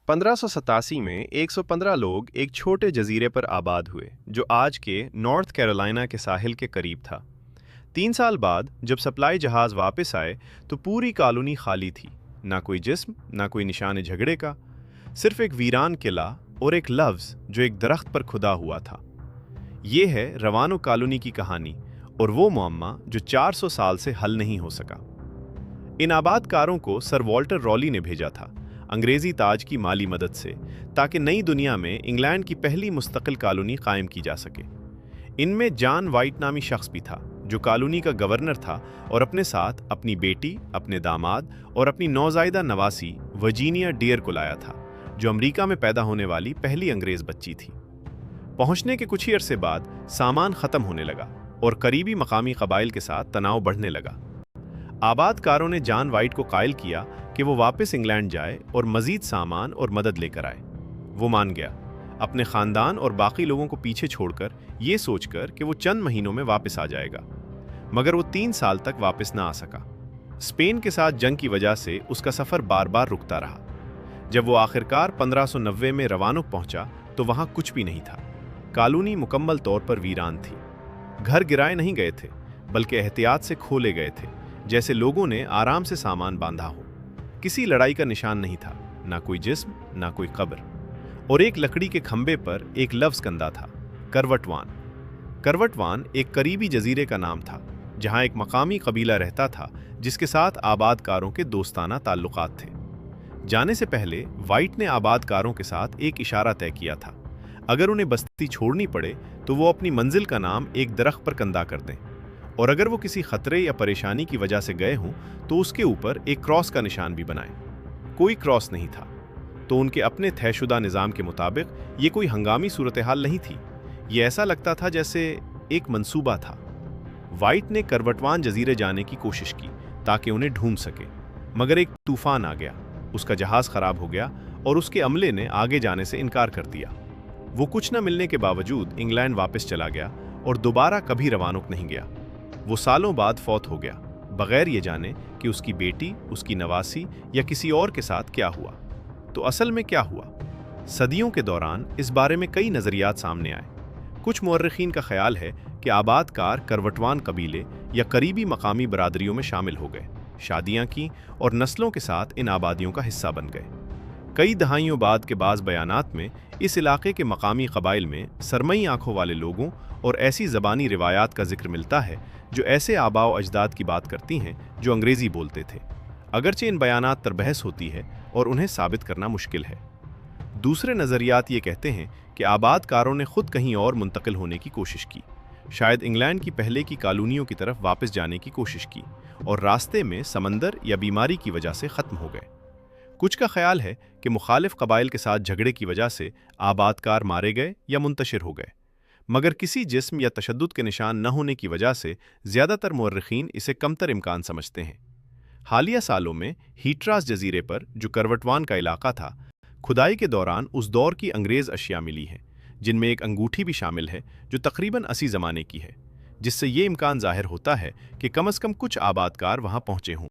1587 में 115 लोग एक छोटे जजीरे पर आबाद हुए जो आज के नॉर्थ कैरोलिना के साहिल के करीब था। 3 साल बाद जब सप्लाई जहाज वापस आए तो पूरी कॉलोनी खाली थी। ना कोई जिस्म, ना कोई निशान झगड़े का, सिर्फ एक वीरान किला और एक लफ्ज़ जो एक दरख्त पर खुदा हुआ था। ये है रवानो कॉलोनी की कहानी और वो मुअम्मा जो 400 साल से हल नहीं हो सका। इन आबादकारों को सर वॉल्टर रॉली ने भेजा था, अंग्रेज़ी ताज की माली मदद से, ताकि नई दुनिया में इंग्लैंड की पहली मुस्तकिल कॉलोनी कायम की जा सके। इनमें जॉन वाइट नामी शख्स भी था जो कॉलोनी का गवर्नर था और अपने साथ अपनी बेटी, अपने दामाद और अपनी नौज़ायदा नवासी वर्जीनिया डियर को लाया था, जो अमेरिका में पैदा होने वाली पहली अंग्रेज़ बच्ची थी। पहुंचने के कुछ ही अरसे बाद सामान ख़त्म होने लगा और करीबी मकामी कबाइल के साथ तनाव बढ़ने लगा। आबादकारों ने जॉन वाइट को कायल किया कि वो वापस इंग्लैंड जाए और मज़ीद सामान और मदद लेकर आए। वो मान गया, अपने ख़ानदान और बाकी लोगों को पीछे छोड़कर, ये सोचकर कि वो चंद महीनों में वापस आ जाएगा। मगर वो 3 साल तक वापस ना आ सका। स्पेन के साथ जंग की वजह से उसका सफ़र बार बार रुकता रहा। जब वो आखिरकार 1590 में रवानुक पहुंचा तो वहाँ कुछ भी नहीं था। कॉलोनी मुकम्मल तौर पर वीरान थी। घर गिराए नहीं गए थे, बल्कि एहतियात से खोले गए थे, जैसे लोगों ने आराम से सामान बांधा हो। किसी लड़ाई का निशान नहीं था, ना कोई जिस्म, ना कोई कब्र। और एक लकड़ी के खंबे पर एक लफ्ज़ कंदा था, करवटवान। करवटवान एक करीबी जजीरे का नाम था, जहां एक मकामी कबीला रहता था जिसके साथ आबादकारों के दोस्ताना ताल्लुकात थे। जाने से पहले वाइट ने आबादकारों के साथ एक इशारा तय किया था, अगर उन्हें बस्ती छोड़नी पड़े तो वो अपनी मंजिल का नाम एक दरख्त पर कंदा कर दें, और अगर वो किसी खतरे या परेशानी की वजह से गए हों तो उसके ऊपर एक क्रॉस का निशान भी बनाएं। कोई क्रॉस नहीं था, तो उनके अपने तयशुदा निज़ाम के मुताबिक ये कोई हंगामी सूरत हाल नहीं थी। ये ऐसा लगता था जैसे एक मंसूबा था। वाइट ने करवटवान जजीरे जाने की कोशिश की ताकि उन्हें ढूंढ सके, मगर एक तूफान आ गया। उसका जहाज़ ख़राब हो गया और उसके अमले ने आगे जाने से इनकार कर दिया। वो कुछ न मिलने के बावजूद इंग्लैंड वापस चला गया और दोबारा कभी रवानुक नहीं गया। वो सालों बाद फौत हो गया, बगैर ये जाने कि उसकी बेटी, उसकी नवासी या किसी और के साथ क्या हुआ। तो असल में क्या हुआ? सदियों के दौरान इस बारे में कई नज़रियात सामने आए। कुछ मुअर्रिखीन का ख्याल है कि आबादकार करवटवान कबीले या करीबी मकामी बरादरियों में शामिल हो गए, शादियाँ की और नस्लों के साथ इन आबादियों का हिस्सा बन गए। कई दहाइयों बाद के बाज़ बयानात में इस इलाके के मकामी कबाइल में सरमई आंखों वाले लोगों और ऐसी ज़बानी रिवायात का जिक्र मिलता है जो ऐसे आबाओ अजदाद की बात करती हैं जो अंग्रेज़ी बोलते थे, अगरचे इन बयानात पर बहस होती है और उन्हें साबित करना मुश्किल है। दूसरे नज़रियात ये कहते हैं कि आबादकारों ने खुद कहीं और मुंतकिल होने की कोशिश की, शायद इंग्लैंड की पहले की कॉलोनियों की तरफ वापस जाने की कोशिश की, और रास्ते में समंदर या बीमारी की वजह से ख़त्म हो गए। कुछ का ख्याल है कि मुखालिफ कबाइल के साथ झगड़े की वजह से आबादकार मारे गए या मुंतशिर हो गए, मगर किसी जिस्म या तशद्दुद के निशान न होने की वजह से ज़्यादातर मुअर्रिखीन इसे कमतर इम्कान समझते हैं। हालिया सालों में हीट्रास जजीरे पर, जो करवटवान का इलाका था, खुदाई के दौरान उस दौर की अंग्रेज़ अशिया मिली हैं, जिनमें एक अंगूठी भी शामिल है जो तकरीबन 80 ज़माने की है, जिससे ये इम्कान ज़ाहिर होता है कि कम अज़ कम कुछ आबादकार वहाँ पहुँचे हों।